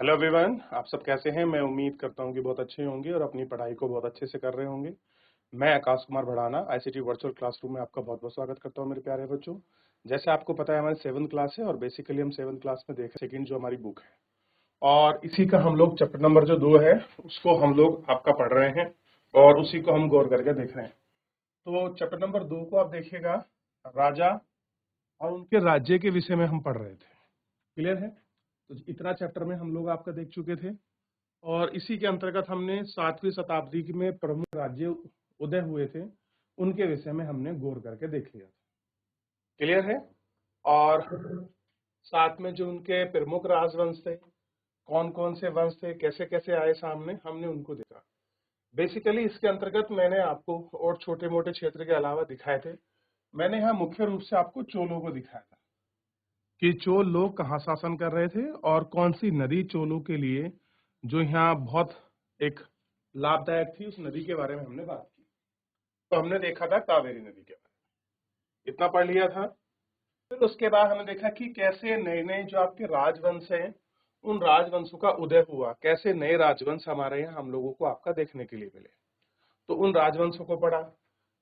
Hello everyone, आप सब कैसे हैं। मैं उम्मीद करता हूं कि बहुत अच्छे होंगे और अपनी पढ़ाई को बहुत अच्छे से कर रहे होंगे। मैं Akash Kumar Bhadana ICT virtual classroom में आपका बहुत बहुत स्वागत करता हूं मेरे प्यारे बच्चों। जैसे आपको पता है हमारी 7th क्लास है और बेसिकली हम 7th क्लास में देख सेकंड जो हमारी बुक है और इसी का हम लोग चैप्टर नंबर जो 2 है उसको हम लोग आपका पढ़ रहे हैं और उसी को हम गौर करके देख रहे हैं। तो चैप्टर नंबर 2 को आप देखिएगा, राजा और उनके राज्य के विषय में हम पढ़ रहे थे। क्लियर है? तो इतना चैप्टर में हम लोग आपका देख चुके थे और इसी के अंतर्गत हमने 7वीं शताब्दी में प्रमुख राज्य उदय हुए थे उनके विषय में हमने गौर करके देख लिया था। क्लियर है? और साथ में जो उनके प्रमुख राजवंश थे, कौन कौन से वंश थे, कैसे कैसे आए सामने, हमने उनको देखा। बेसिकली इसके अंतर्गत मैंने आपको और छोटे मोटे क्षेत्र के अलावा दिखाए थे। मैंने यहाँ मुख्य रूप से आपको चोलों को दिखाया था कि चोल लोग कहाँ शासन कर रहे थे और कौन सी नदी चोलों के लिए जो यहाँ बहुत एक लाभदायक थी, उस नदी के बारे में हमने बात की। तो हमने देखा था कावेरी नदी के बारे में, इतना पढ़ लिया था। फिर उसके बाद हमने देखा कि कैसे नए नए जो आपके राजवंश हैं उन राजवंशों का उदय हुआ, कैसे नए राजवंश हमारे यहाँ हम लोगों को आपका देखने के लिए मिले। तो उन राजवंशों को पढ़ा,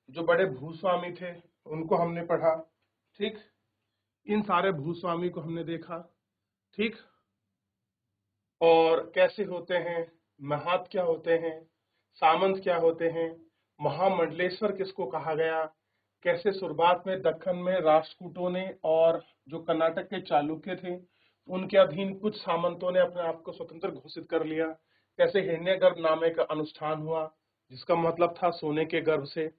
जो बड़े भूस्वामी थे उनको हमने पढ़ा। ठीक, इन सारे भूस्वामी को हमने देखा। ठीक, और कैसे होते हैं, महत क्या होते हैं, सामंत क्या होते हैं, महामंडलेश्वर किसको कहा गया, कैसे शुरुआत में दक्कन में राष्ट्रकूटों ने और जो कर्नाटक के चालुक्य थे उनके अधीन कुछ सामंतों ने अपने आप को स्वतंत्र घोषित कर लिया, कैसे हिरण्यगर्भ नामे का अनुष्ठान हुआ जिसका मतलब था सोने के गर्भ से,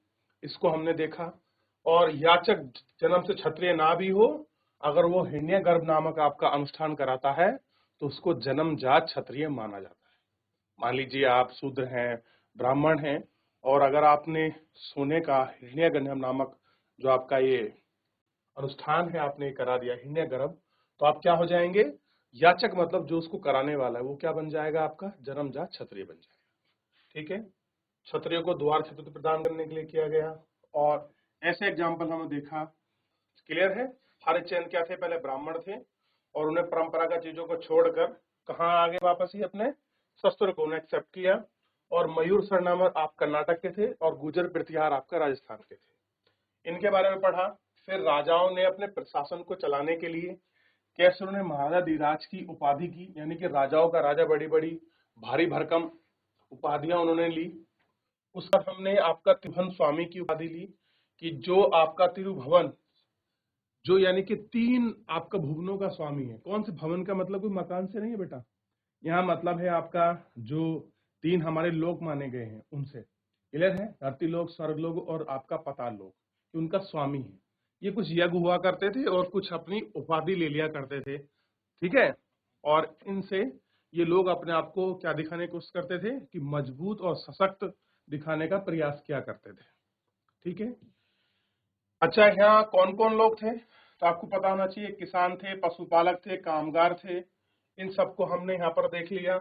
इसको हमने देखा। और याचक जन्म से क्षत्रिय ना भी हो, अगर वो हिरण्यगर्भ नामक आपका अनुष्ठान कराता है तो उसको जन्मजात क्षत्रिय माना जाता है। मान लीजिए आप शूद्र हैं, ब्राह्मण हैं और अगर आपने सोने का हिरण्यगर्भ नामक जो आपका ये अनुष्ठान है आपने करा दिया हिरण्यगर्भ, तो आप क्या हो जाएंगे, याचक मतलब जो उसको कराने वाला है वो क्या बन जाएगा, आपका जन्मजात क्षत्रिय बन जाएगा। ठीक है, क्षत्रिय को द्वार चतुर्थ प्रदान करने के लिए किया गया। और ऐसे एग्जाम्पल हमने देखा। क्लियर है? हरिश्चंद्र क्या थे, पहले ब्राह्मण थे और उन्हें परंपरागत चीजों को छोड़कर कहाँ आगे वापस ही अपने शस्त्र को एक्सेप्ट किया। और मयूर सरनामर आप कर्नाटक के थे और गुजर प्रतिहार आपका राजस्थान के थे। इनके बारे में पढ़ा। फिर राजाओं ने अपने प्रशासन को चलाने के लिए कैसे उन्होंने महाराजा धीराज की उपाधि की, यानी कि राजाओं का राजा, बड़ी बड़ी भारी भरकम उपाधियां उन्होंने ली। उस पर हमने आपका त्रिभुवन स्वामी की उपाधि ली कि जो आपका तिरुभवन, जो यानी कि 3 आपका भुवनों का स्वामी है। कौन से भवन का मतलब कोई मकान से नहीं है बेटा, यहाँ मतलब है आपका जो 3 हमारे लोक माने गए हैं उनसे। क्लियर है? धरती लोक, स्वर्ग लोक और आपका पाताल लोक, कि उनका स्वामी है। ये कुछ यज्ञ हुआ करते थे और कुछ अपनी उपाधि ले लिया करते थे। ठीक है, और इनसे ये लोग अपने आप को क्या दिखाने की कोशिश करते थे कि मजबूत और सशक्त दिखाने का प्रयास किया करते थे। ठीक है, अच्छा यहाँ कौन कौन लोग थे तो आपको पता होना चाहिए। किसान थे, पशुपालक थे, कामगार थे, इन सबको हमने यहाँ पर देख लिया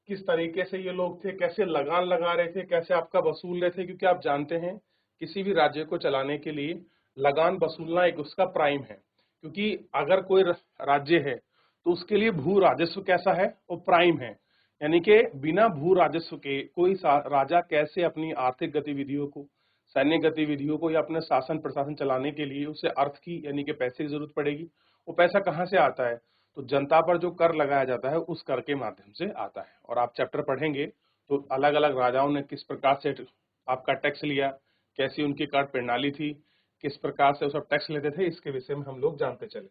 किस तरीके से ये लोग थे, कैसे लगान लगा रहे थे, कैसे आपका वसूल रहे थे। क्योंकि आप जानते हैं किसी भी राज्य को चलाने के लिए लगान वसूलना एक उसका प्राइम है। क्योंकि अगर कोई राज्य है तो उसके लिए भू राजस्व कैसा है, वो प्राइम है। यानी कि बिना भू राजस्व के कोई राजा कैसे अपनी आर्थिक गतिविधियों को, सैन्य गतिविधियों को या अपने शासन प्रशासन चलाने के लिए उसे अर्थ की यानी कि पैसे की जरूरत पड़ेगी। वो पैसा कहाँ से आता है, तो जनता पर जो कर लगाया जाता है उस कर के माध्यम से आता है। और आप चैप्टर पढ़ेंगे तो अलग अलग राजाओं ने किस प्रकार से आपका टैक्स लिया, कैसी उनकी कर प्रणाली थी, किस प्रकार से वो सब टैक्स लेते थे, इसके विषय में हम लोग जानते चले।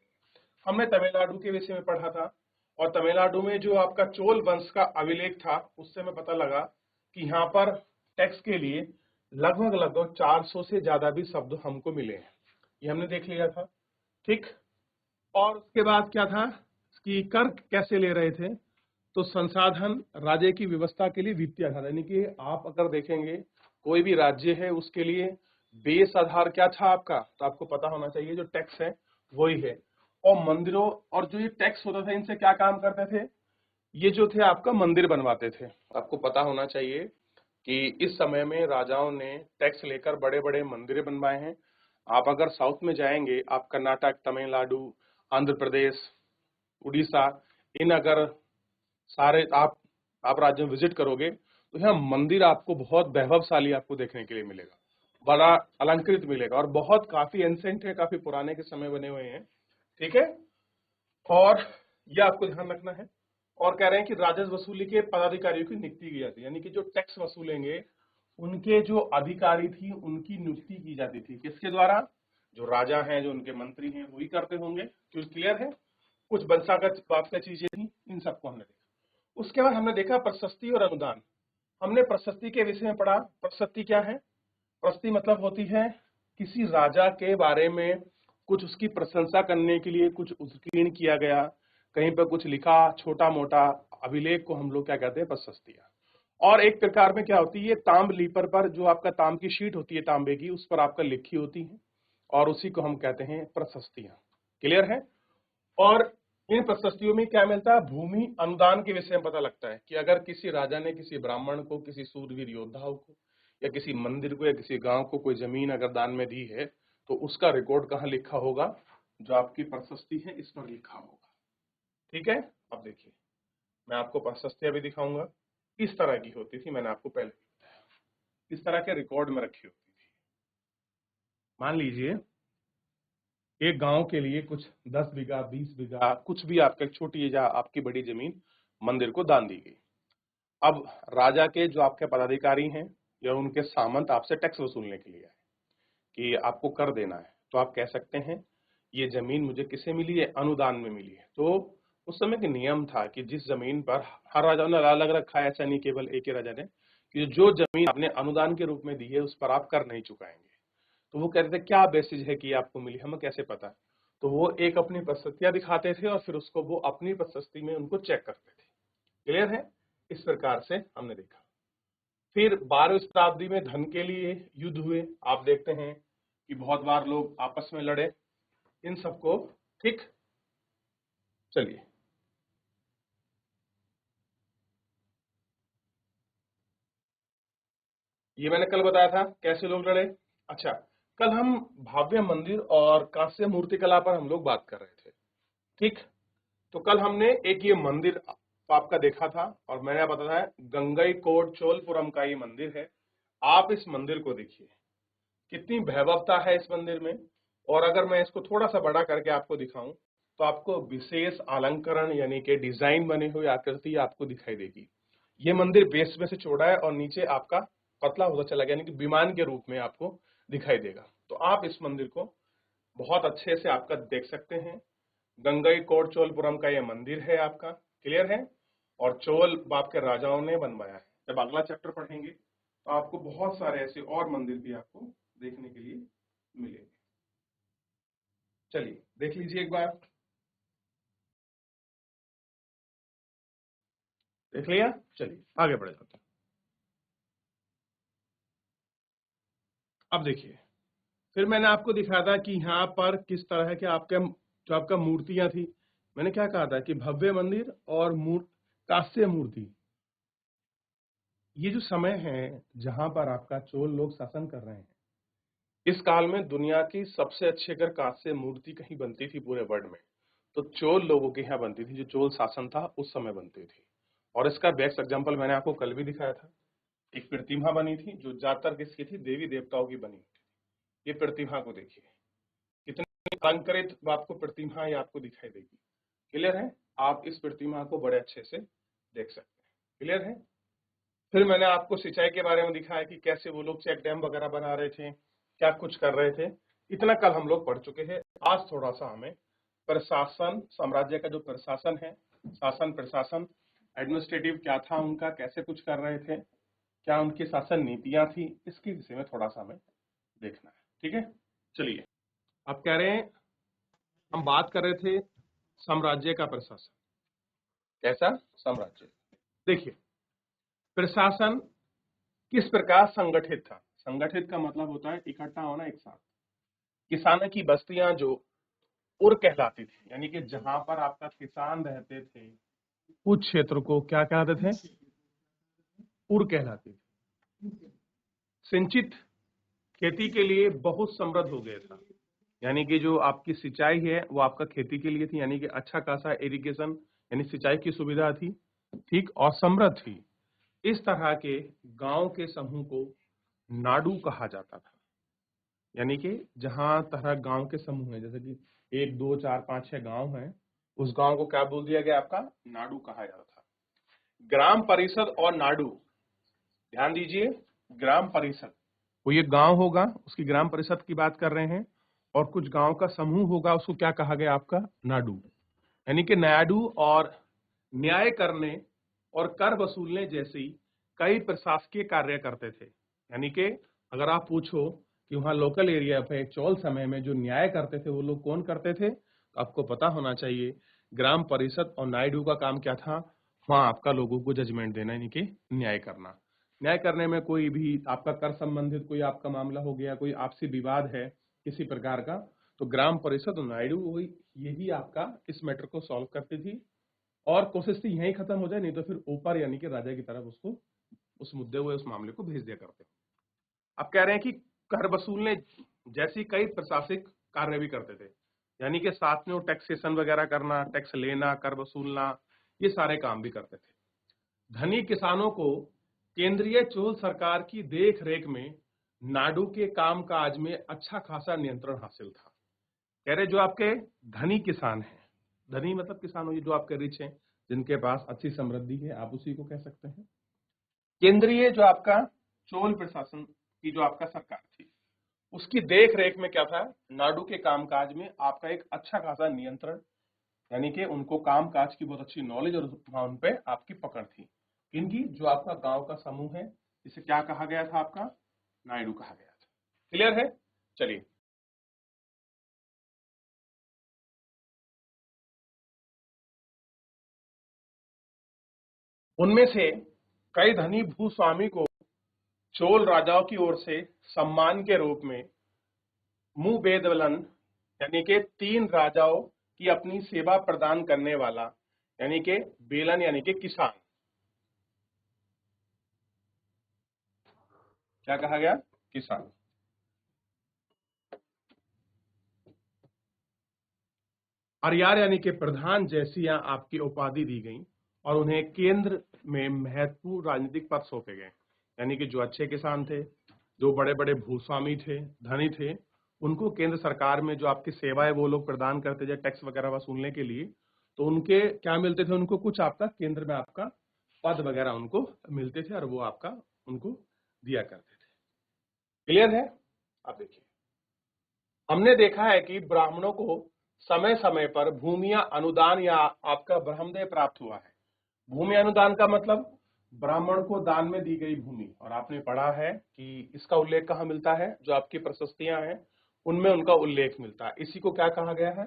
हमने तमिलनाडु के विषय में पढ़ा था और तमिलनाडु में जो आपका चोल वंश का अभिलेख था उससे हमें पता लगा कि यहाँ पर टैक्स के लिए लगभग लगभग 400 से ज्यादा भी शब्द हमको मिले हैं। ये हमने देख लिया था। ठीक, और उसके बाद क्या था कि कर कैसे ले रहे थे, तो संसाधन राज्य की व्यवस्था के लिए वित्तीय आधार, यानी कि आप अगर देखेंगे कोई भी राज्य है उसके लिए बेस आधार क्या था आपका, तो आपको पता होना चाहिए जो टैक्स है वही है। और मंदिरों और जो ये टैक्स होता था इनसे क्या काम करते थे, ये जो थे आपका मंदिर बनवाते थे। आपको पता होना चाहिए कि इस समय में राजाओं ने टैक्स लेकर बड़े बड़े मंदिर बनवाए हैं। आप अगर साउथ में जाएंगे, आप कर्नाटक, तमिलनाडु, आंध्र प्रदेश, उड़ीसा, इन अगर सारे आप राज्य में विजिट करोगे तो यहाँ मंदिर आपको बहुत वैभवशाली आपको देखने के लिए मिलेगा, बड़ा अलंकृत मिलेगा और बहुत काफी एंसेंट है, काफी पुराने के समय बने हुए हैं। ठीक है, और ये आपको ध्यान रखना है। और कह रहे हैं कि राजस्व वसूली के पदाधिकारियों की नियुक्ति की जाती है, यानी कि जो टैक्स वसूलेंगे उनके जो अधिकारी थी उनकी नियुक्ति की जाती थी। किसके द्वारा? जो राजा हैं, जो उनके मंत्री हैं, वही करते होंगे। क्लियर है? कुछ वंशागत बात चीजें थी, इन सबको हमने देखा। उसके बाद हमने देखा प्रशस्ति और अनुदान। हमने प्रशस्ति के विषय में पढ़ा। प्रशस्ति क्या है? प्रशस्ति मतलब होती है किसी राजा के बारे में कुछ उसकी प्रशंसा करने के लिए कुछ उत्कीर्ण किया गया, कहीं पर कुछ लिखा, छोटा मोटा अभिलेख को हम लोग क्या कहते हैं? प्रशस्तियां। और एक प्रकार में क्या होती है, ताम्र लीपर पर जो आपका तांब की शीट होती है तांबे की, उस पर आपका लिखी होती है और उसी को हम कहते हैं प्रशस्तियां। क्लियर है? और इन प्रशस्तियों में क्या मिलता है? भूमि अनुदान के विषय में पता लगता है कि अगर किसी राजा ने किसी ब्राह्मण को, किसी सूरवीर योद्धाओं को या किसी मंदिर को या किसी गांव को कोई जमीन अगर दान में दी है तो उसका रिकॉर्ड कहाँ लिखा होगा? जो आपकी प्रशस्ति है इस पर लिखा होगा। ठीक है, अब देखिए मैं आपको प्रशस्तियां भी दिखाऊंगा। किस तरह की होती थी मैंने आपको पहले बताया, किस तरह के रिकॉर्ड में रखी होती थी। मान लीजिए एक गांव के लिए कुछ 10 बीघा 20 बीघा कुछ भी आपका छोटी या आपकी बड़ी जमीन मंदिर को दान दी गई। अब राजा के जो आपके पदाधिकारी हैं या उनके सामंत आपसे टैक्स वसूलने के लिए आए कि आपको कर देना है, तो आप कह सकते हैं ये जमीन मुझे किसे मिली है? अनुदान में मिली है। तो उस समय के नियम था कि जिस जमीन पर, हर राजा ने अलग रखा है, ऐसा नहीं केवल एक ही राजा ने, कि जो जमीन आपने अनुदान के रूप में दी है उस पर आप कर नहीं चुकाएंगे। तो वो कहते थे क्या बेसिस है कि आपको मिली, हमें कैसे पता? तो वो एक अपनी प्रशस्तियां दिखाते थे और फिर उसको वो अपनी प्रशस्ति में उनको चेक करते थे। क्लियर है? इस प्रकार से हमने देखा। फिर 12वीं शताब्दी में धन के लिए युद्ध हुए। आप देखते हैं कि बहुत बार लोग आपस में लड़े, इन सबको। ठीक, चलिए ये मैंने कल बताया था कैसे लोग लड़े। अच्छा, कल हम भव्य मंदिर और कांस्य मूर्ति कला पर हम लोग बात कर रहे थे। ठीक, तो कल हमने एक ये मंदिर आपका देखा था और मैंने बताया गंगईकोट चोलपुरम का ये मंदिर है। आप इस मंदिर को देखिए, कितनी वैभवता है इस मंदिर में। और अगर मैं इसको थोड़ा सा बड़ा करके आपको दिखाऊं तो आपको विशेष अलंकरण यानी कि डिजाइन बने हुए आकृति आपको दिखाई देगी। ये मंदिर बेस में से चौड़ा है और नीचे आपका पतला होता चला गया, यानी कि विमान के रूप में आपको दिखाई देगा। तो आप इस मंदिर को बहुत अच्छे से आपका देख सकते हैं। गंगईकोट चोलपुरम का ये मंदिर है आपका। क्लियर है? और चोल आपके राजाओं ने बनवाया है। जब अगला चैप्टर पढ़ेंगे तो आपको बहुत सारे ऐसे और मंदिर भी आपको देखने के लिए मिलेंगे। चलिए देख लीजिए एक बार, देख लिया? चलिए आगे बढ़े जाते हैं। अब देखिए, फिर मैंने आपको दिखाया था कि यहाँ पर किस तरह के आपके जो आपका मूर्तियां थी। मैंने क्या कहा था कि भव्य मंदिर और कांस्य मूर्ति, ये जो समय है जहां पर आपका चोल लोग शासन कर रहे हैं, इस काल में दुनिया की सबसे अच्छी अगर कांस्य मूर्ति कहीं बनती थी पूरे वर्ल्ड में तो चोल लोगों के यहाँ बनती थी। जो चोल शासन था उस समय बनती थी। और इसका बेस्ट एग्जांपल मैंने आपको कल भी दिखाया था। एक प्रतिमा बनी थी जो ज्यादातर किसकी थी? देवी देवताओं की बनी थी। ये प्रतिमा को देखिए, कितनी अलंकृत आपको प्रतिमा ये आपको दिखाई देगी। क्लियर है? आप इस प्रतिमा को बड़े अच्छे से देख सकते हैं। क्लियर है? फिर मैंने आपको सिंचाई के बारे में दिखाया कि कैसे वो लोग चेक डैम वगैरह बना रहे थे, क्या कुछ कर रहे थे। इतना कल हम लोग पढ़ चुके हैं। आज थोड़ा सा हमें प्रशासन, साम्राज्य का जो प्रशासन है, शासन प्रशासन, एडमिनिस्ट्रेटिव क्या था उनका, कैसे कुछ कर रहे थे, क्या उनकी शासन नीतियां थी, इसके विषय में थोड़ा सा हमें देखना है। ठीक है, चलिए आप कह रहे हैं, हम बात कर रहे थे साम्राज्य का प्रशासन। कैसा साम्राज्य? देखिए प्रशासन किस प्रकार संगठित था। संगठित का मतलब होता है इकट्ठा होना, एक साथ। किसानों की बस्तियां जो उर कहलाती थी, यानी कि जहां पर आपका किसान रहते थे उस क्षेत्र को क्या कहते थे? उर कहलाती थी। सिंचित खेती के लिए बहुत समृद्ध हो गया था, यानी कि जो आपकी सिंचाई है वो आपका खेती के लिए थी, यानी कि अच्छा खासा इरिगेशन यानी सिंचाई की सुविधा थी। ठीक, और समृद्ध थी। इस तरह के गांव के समूह को नाडु कहा जाता था। यानी कि जहां तरह गांव के समूह हैं, जैसे कि 1 2 4 5 6 गांव हैं, उस गांव को क्या बोल दिया गया? आपका नाडु कहा जाता था। ग्राम परिषद और नाडु, ध्यान दीजिए, ग्राम परिषद, वो ये गांव होगा, उसकी ग्राम परिषद की बात कर रहे हैं, और कुछ गांव का समूह होगा, उसको क्या कहा गया? आपका नाडु। यानी कि नाडु और न्याय करने और कर वसूलने जैसी कई प्रशासकीय कार्य करते थे। यानी कि अगर आप पूछो कि वहाँ लोकल एरिया पे चोल समय में जो न्याय करते थे वो लोग कौन करते थे, तो आपको पता होना चाहिए ग्राम परिषद और नायडू का काम क्या था? वहाँ आपका लोगों को जजमेंट देना, यानी कि न्याय करना। न्याय करने में कोई भी आपका कर संबंधित कोई आपका मामला हो गया, कोई आपसी विवाद है किसी प्रकार का, तो ग्राम परिषद और नायडू यही आपका इस मैटर को सॉल्व करती थी, और कोशिश थी यहीं खत्म हो जाए, नहीं तो फिर ऊपर यानी कि राजा की तरफ उसको उस मुद्दे हुए उस मामले को भेज दिया करते। अब कह रहे हैं कि कर वसूलने जैसी कई प्रशासनिक कार्य भी करते थे, यानी कि साथ में वो टैक्सेशन वगैरह करना, टैक्स लेना, कर वसूलना, ये सारे काम भी करते थे। धनी किसानों को केंद्रीय चोल सरकार की देख रेख में नाडू के काम काज में अच्छा खासा नियंत्रण हासिल था। कह रहे जो आपके धनी किसान हैं, धनी मतलब किसान हो, जो आपके रिच हैं, जिनके पास अच्छी समृद्धि है, आप उसी को कह सकते हैं। केंद्रीय जो आपका चोल प्रशासन की जो आपका सरकार थी, उसकी देख रेख में क्या था? नाडू के कामकाज में आपका एक अच्छा खासा नियंत्रण, यानी कि उनको कामकाज की बहुत अच्छी नॉलेज और उन पे आपकी पकड़ थी। इनकी जो आपका गांव का समूह है, इसे क्या कहा गया था? आपका नायडू कहा गया था। क्लियर है? चलिए, उनमें से कई धनी भूस्वामी को चोल राजाओं की ओर से सम्मान के रूप में मुबेदलन, यानी कि 3 राजाओं की अपनी सेवा प्रदान करने वाला, यानी कि बेलन यानी कि किसान, क्या कहा गया? किसान। अरियार यानी कि प्रधान जैसी यहाँ आपकी उपाधि दी गई, और उन्हें केंद्र में महत्वपूर्ण राजनीतिक पद सौंपे गए। यानी कि जो अच्छे किसान थे, जो बड़े बड़े भूस्वामी थे, धनी थे, उनको केंद्र सरकार में जो आपकी सेवा है वो लोग प्रदान करते थे टैक्स वगैरह वसूलने के लिए, तो उनके क्या मिलते थे? उनको कुछ आपका केंद्र में आपका पद वगैरह उनको मिलते थे, और वो आपका उनको दिया करते थे। क्लियर है? आप देखिए, हमने देखा है कि ब्राह्मणों को समय समय पर भूमि अनुदान या आपका ब्रह्मदेय प्राप्त हुआ है। भूमि अनुदान का मतलब ब्राह्मण को दान में दी गई भूमि, और आपने पढ़ा है कि इसका उल्लेख कहाँ मिलता है? जो आपकी प्रशस्तियां हैं उनमें उनका उल्लेख मिलता है। इसी को क्या कहा गया है?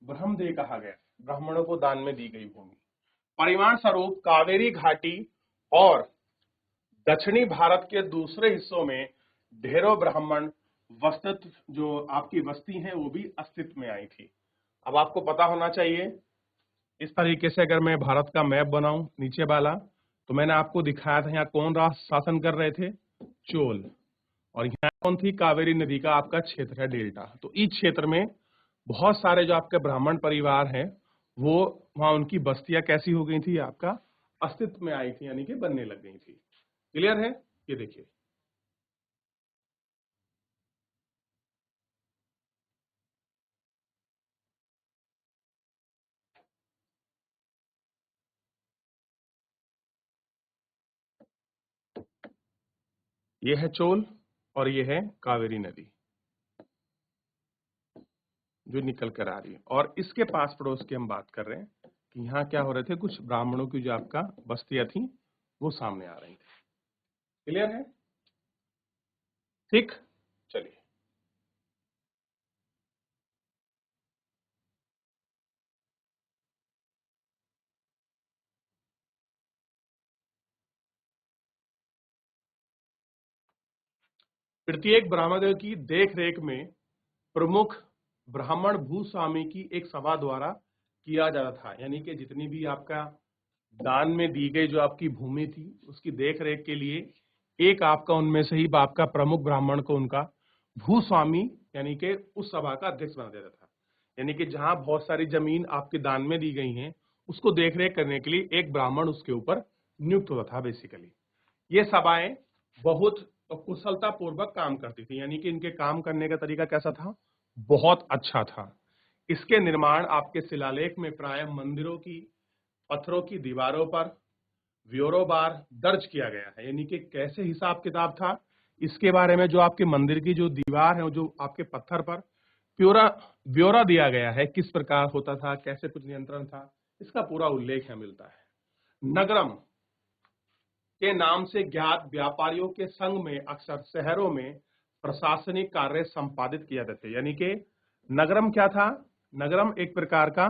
ब्रह्मदेय कहा गया है, ब्राह्मणों को दान में दी गई भूमि। परिमाण स्वरूप कावेरी घाटी और दक्षिणी भारत के दूसरे हिस्सों में ढेरों ब्राह्मण वस्तु जो आपकी बस्ती है वो भी अस्तित्व में आई थी। अब आपको पता होना चाहिए, इस तरीके से अगर मैं भारत का मैप बनाऊं नीचे वाला, तो मैंने आपको दिखाया था यहाँ कौन राष्ट्र शासन कर रहे थे? चोल। और यहाँ कौन थी? कावेरी नदी का आपका क्षेत्र है डेल्टा। तो इस क्षेत्र में बहुत सारे जो आपके ब्राह्मण परिवार हैं, वो वहां उनकी बस्तियां कैसी हो गई थी? आपका अस्तित्व में आई थी, यानी कि बनने लग गई थी। क्लियर है? ये देखिए, ये है चोल और ये है कावेरी नदी जो निकल कर आ रही है, और इसके पास पड़ोस की हम बात कर रहे हैं कि यहाँ क्या हो रहे थे? कुछ ब्राह्मणों की जो आपका बस्तियां थी वो सामने आ रही थी। क्लियर है? ठीक, चलिए, प्रत्येक ब्राह्मण की देख रेख में प्रमुख ब्राह्मण भूस्वामी की एक सभा द्वारा किया जाता था। यानी कि जितनी भी आपका दान में दी गई जो आपकी भूमि थी, उसकी देख रेख के लिए एक आपका उनमें से ही आपका प्रमुख ब्राह्मण को उनका भूस्वामी यानी कि उस सभा का अध्यक्ष बना देता था। यानी कि जहां बहुत सारी जमीन आपके दान में दी गई हैं, उसको देख रेख करने के लिए एक ब्राह्मण उसके ऊपर नियुक्त होता था बेसिकली। ये सभाएं बहुत कुशलता पूर्वक काम करती थी, यानी कि इनके काम करने का तरीका कैसा था, बहुत अच्छा था। इसके निर्माण आपके शिलालेख में प्राय मंदिरों की पत्थरों की दीवारों पर ब्योरोबार दर्ज किया गया है, यानी कि कैसे हिसाब किताब था इसके बारे में जो आपके मंदिर की जो दीवार है, जो आपके पत्थर पर प्योरा ब्यौरा दिया गया है, किस प्रकार होता था, कैसे कुछ नियंत्रण था, इसका पूरा उल्लेख है मिलता है। नगरम के नाम से ज्ञात व्यापारियों के संघ में अक्सर शहरों में प्रशासनिक कार्य संपादित किए जाते थे, यानी कि नगरम क्या था, नगरम एक प्रकार का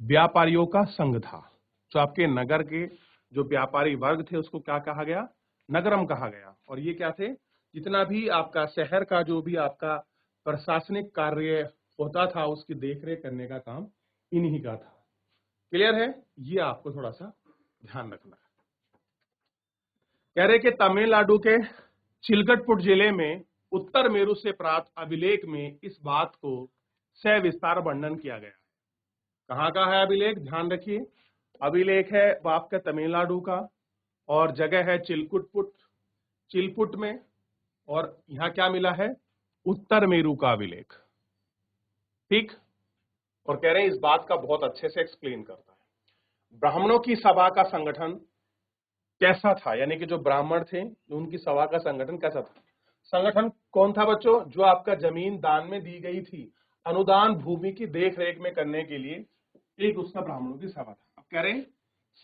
व्यापारियों का संघ था। जो आपके नगर के जो व्यापारी वर्ग थे उसको क्या कहा गया, नगरम कहा गया। और ये क्या थे, जितना भी आपका शहर का जो भी आपका प्रशासनिक कार्य होता था उसकी देखरेख करने का काम इन्हीं का था। क्लियर है, ये आपको थोड़ा सा ध्यान रखना है। कह रहे कि तमिलनाडु के चिलगटपुट जिले में उत्तर मेरु से प्राप्त अभिलेख में इस बात को सविस्तार वर्णन किया गया है। कहाँ का है अभिलेख, ध्यान रखिए, अभिलेख है वो आपका तमिलनाडु का और जगह है चिलपुट में, और यहाँ क्या मिला है, उत्तर मेरु का अभिलेख। ठीक, और कह रहे हैं इस बात का बहुत अच्छे से एक्सप्लेन करता है। ब्राह्मणों की सभा का संगठन कैसा था, यानी कि जो ब्राह्मण थे उनकी सभा का संगठन कैसा था। संगठन कौन था बच्चों, जो आपका जमीन दान में दी गई थी अनुदान भूमि की देख रेख में करने के लिए, एक उसका ब्राह्मणों की सभा था। अब कह रहे हैं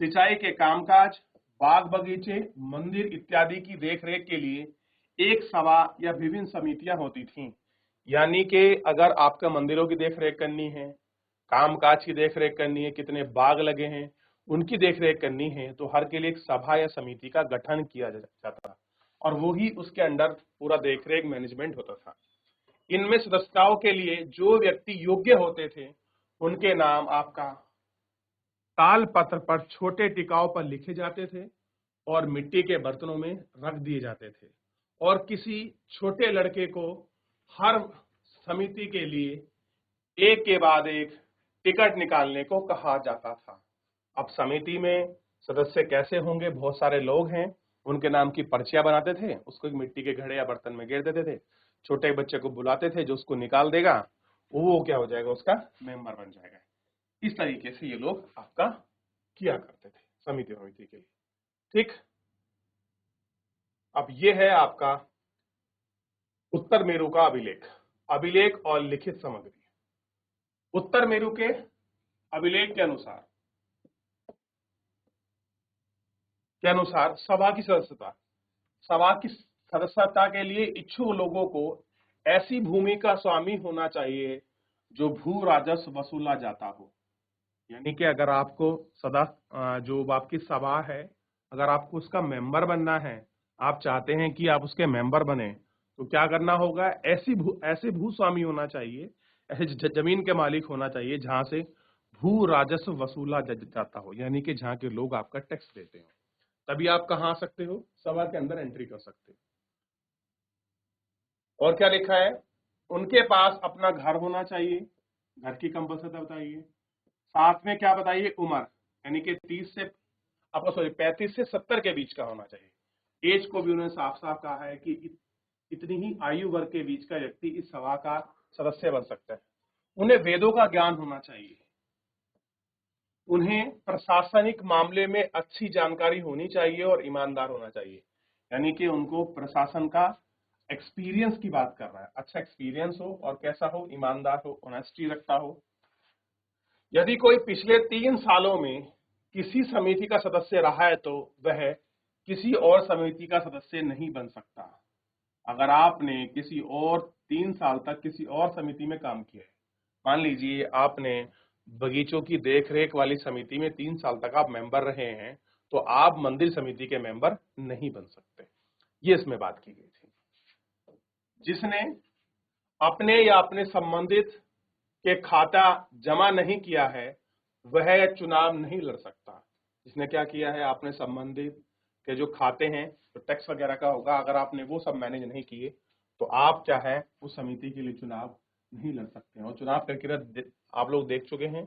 सिंचाई के कामकाज, बाग बगीचे, मंदिर इत्यादि की देख रेख के लिए एक सभा या विभिन्न समितियां होती थीं। यानी कि अगर आपका मंदिरों की देख रेख करनी है, कामकाज की देख रेख करनी है, कितने बाग लगे हैं उनकी देखरेख करनी है, तो हर के लिए एक सभा या समिति का गठन किया जाता था और वो ही उसके अंडर पूरा देखरेख मैनेजमेंट होता था। इनमें सदस्यताओं के लिए जो व्यक्ति योग्य होते थे उनके नाम आपका ताल पत्र पर छोटे टिकाव पर लिखे जाते थे और मिट्टी के बर्तनों में रख दिए जाते थे, और किसी छोटे लड़के को हर समिति के लिए एक के बाद एक टिकट निकालने को कहा जाता था। अब समिति में सदस्य कैसे होंगे, बहुत सारे लोग हैं, उनके नाम की पर्चियां बनाते थे, उसको एक मिट्टी के घड़े या बर्तन में घेर देते थे, छोटे बच्चे को बुलाते थे जो उसको निकाल देगा वो क्या हो जाएगा, उसका मेंबर बन जाएगा। इस तरीके से ये लोग आपका किया करते थे समिति के लिए। ठीक, अब ये है आपका उत्तर मेरु का अभिलेख और लिखित सामग्री। उत्तर मेरु के अभिलेख के अनुसार सभा की सदस्यता के लिए इच्छुक लोगों को ऐसी भूमि का स्वामी होना चाहिए जो भू राजस्व वसूला जाता हो। यानी कि अगर आपको जो आपकी सभा है, अगर आपको उसका मेंबर बनना है, आप चाहते हैं कि आप उसके मेंबर बने, तो क्या करना होगा, ऐसे भूस्वामी होना चाहिए, ऐसे जमीन के मालिक होना चाहिए जहां से भू राजस्व वसूला जाता हो, यानी कि जहां के लोग आपका टैक्स देते हो, तभी आप कहाँ आ सकते हो, सभा के अंदर एंट्री कर सकते हो। और क्या लिखा है, उनके पास अपना घर होना चाहिए, घर की कंपल्सरी बताइए। साथ में क्या बताइए, उम्र, यानी कि 35 से 70 के बीच का होना चाहिए। एज को भी उन्होंने साफ साफ कहा है कि इतनी ही आयु वर्ग के बीच का व्यक्ति इस सभा का सदस्य बन सकता है। उन्हें वेदों का ज्ञान होना चाहिए, उन्हें प्रशासनिक मामले में अच्छी जानकारी होनी चाहिए और ईमानदार होना चाहिए, यानी कि उनको प्रशासन का एक्सपीरियंस की बात कर रहा है, अच्छा एक्सपीरियंस हो और कैसा हो, ईमानदार हो, ऑनेस्टी रखता हो। यदि कोई पिछले 3 सालों में किसी समिति का सदस्य रहा है तो वह किसी और समिति का सदस्य नहीं बन सकता। अगर आपने किसी और 3 साल तक किसी और समिति में काम किया है, मान लीजिए आपने बगीचों की देखरेख वाली समिति में 3 साल तक आप मेंबर रहे हैं, तो आप मंदिर समिति के मेंबर नहीं बन सकते। ये इसमें बात की गई थी। जिसने अपने या अपने संबंधित के खाता जमा नहीं किया है वह चुनाव नहीं लड़ सकता। जिसने क्या किया है, आपने संबंधित के जो खाते हैं, तो टैक्स वगैरह का होगा, अगर आपने वो सब मैनेज नहीं किए तो आप क्या है उस समिति के लिए चुनाव नहीं लड़ सकते हैं। और चुनाव प्रक्रिया आप लोग देख चुके हैं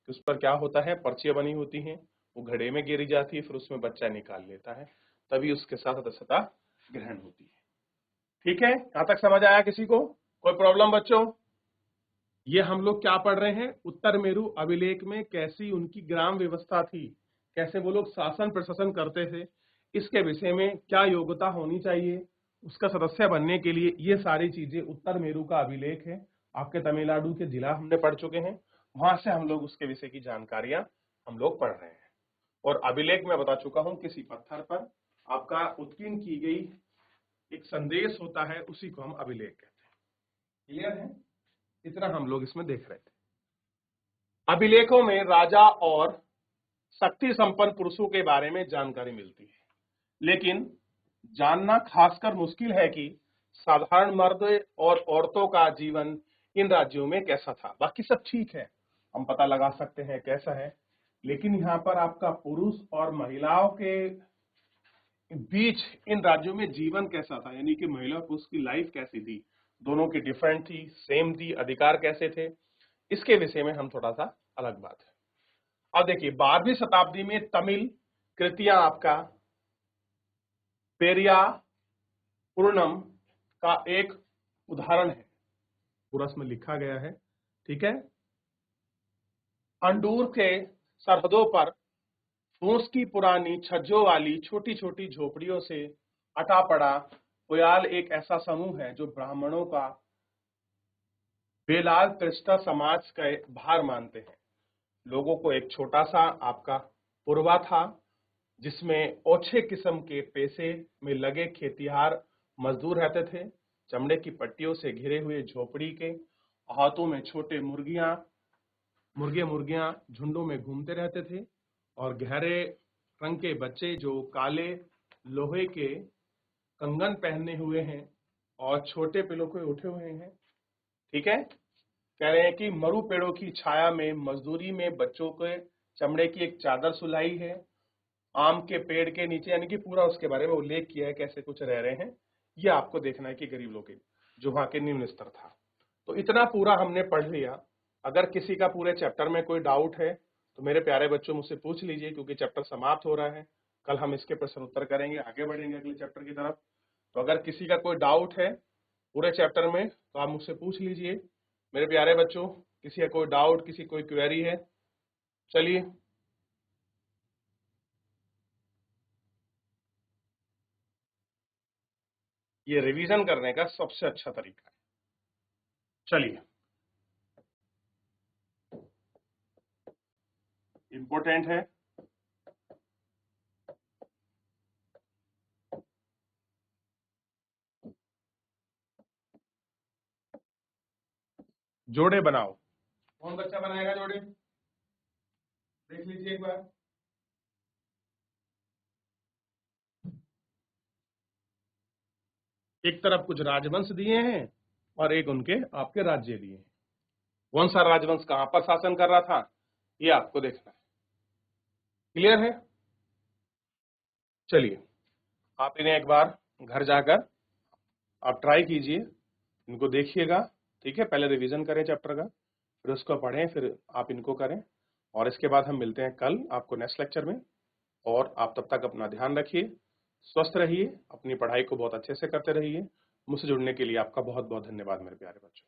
कि उस पर क्या होता है, पर्चियां बनी होती हैं, वो घड़े में गिरी जाती है, फिर उसमें बच्चा निकाल लेता है, तभी उसके साथ सदस्यता ग्रहण होती है। ठीक है, यहां तक समझ आया किसी को? कोई प्रॉब्लम बच्चों? ये हम लोग क्या पढ़ रहे हैं, उत्तर मेरु अभिलेख में कैसी उनकी ग्राम व्यवस्था थी, कैसे वो लोग शासन प्रशासन करते थे, इसके विषय में क्या योग्यता होनी चाहिए उसका सदस्य बनने के लिए, ये सारी चीजें उत्तर मेरु का अभिलेख है, आपके तमिलनाडु के जिला हमने पढ़ चुके हैं, वहां से हम लोग उसके विषय की जानकारियां हम लोग पढ़ रहे हैं। और अभिलेख में बता चुका हूं, किसी पत्थर पर आपका उत्कीर्ण की गई एक संदेश होता है, उसी को हम अभिलेख कहते हैं। क्लियर है? इतना हम लोग इसमें देख रहे थे। अभिलेखों में राजा और शक्ति संपन्न पुरुषों के बारे में जानकारी मिलती है, लेकिन जानना खासकर मुश्किल है कि साधारण मर्द और औरतों का जीवन इन राज्यों में कैसा था। बाकी सब ठीक है, हम पता लगा सकते हैं कैसा है, लेकिन यहाँ पर आपका पुरुष और महिलाओं के बीच इन राज्यों में जीवन कैसा था, यानी कि महिला पुरुष की लाइफ कैसी थी, दोनों की डिफरेंट थी, सेम थी, अधिकार कैसे थे, इसके विषय में हम थोड़ा सा अलग बात है। अब देखिए 12वीं शताब्दी में तमिल कृतियां आपका पेरिया पूर्णम का एक उदाहरण है, पूरा इसमें लिखा गया है। ठीक है, अंडूर के सरहदों पर फूस की पुरानी छज्जों वाली छोटी छोटी झोपड़ियों से अटा पड़ा पुयाल एक ऐसा समूह है जो ब्राह्मणों का बेलाल त्रिष्ठा समाज का भार मानते हैं। लोगों को एक छोटा सा आपका पुरवा था, जिसमें ओछे किस्म के पेशे में लगे खेतिहार मजदूर रहते थे। चमड़े की पट्टियों से घिरे हुए झोपड़ी के हाथों में छोटे मुर्गियां झुंडों में घूमते रहते थे, और गहरे रंग के बच्चे जो काले लोहे के कंगन पहने हुए हैं और छोटे पेड़ों पे उठे हुए हैं। ठीक है, कह रहे हैं कि मरु पेड़ों की छाया में मजदूरी में बच्चों के चमड़े की एक चादर सुलाई है, आम के पेड़ के नीचे, यानी कि पूरा उसके बारे में उल्लेख किया है कैसे कुछ रह रहे हैं। ये आपको देखना है कि गरीब लोग के जो वहां के निम्न स्तर था। तो इतना पूरा हमने पढ़ लिया। अगर किसी का पूरे चैप्टर में कोई डाउट है तो मेरे प्यारे बच्चों मुझसे पूछ लीजिए, क्योंकि चैप्टर समाप्त हो रहा है, कल हम इसके प्रश्न उत्तर करेंगे, आगे बढ़ेंगे अगले चैप्टर की तरफ। तो अगर किसी का कोई डाउट है पूरे चैप्टर में तो आप मुझसे पूछ लीजिए मेरे प्यारे बच्चों, किसी का कोई डाउट, किसी कोई क्वेरी है? चलिए, ये रिवीजन करने का सबसे अच्छा तरीका है। चलिए, इंपॉर्टेंट है। जोड़े बनाओ। कौन बच्चा बनाएगा जोड़े? देख लीजिए एक बार। एक तरफ कुछ राजवंश दिए हैं और एक उनके आपके राज्य दिए हैं। कौन सा राजवंश कहां पर शासन कर रहा था ये आपको देखना है। क्लियर है? चलिए, आप इन्हें एक बार घर जाकर आप ट्राई कीजिए, इनको देखिएगा। ठीक है, पहले रिवीजन करें चैप्टर का, फिर उसको पढ़ें, फिर आप इनको करें, और इसके बाद हम मिलते हैं कल आपको नेक्स्ट लेक्चर में। और आप तब तक अपना ध्यान रखिए, स्वस्थ रहिए, अपनी पढ़ाई को बहुत अच्छे से करते रहिए। मुझसे जुड़ने के लिए आपका बहुत बहुत धन्यवाद मेरे प्यारे बच्चों।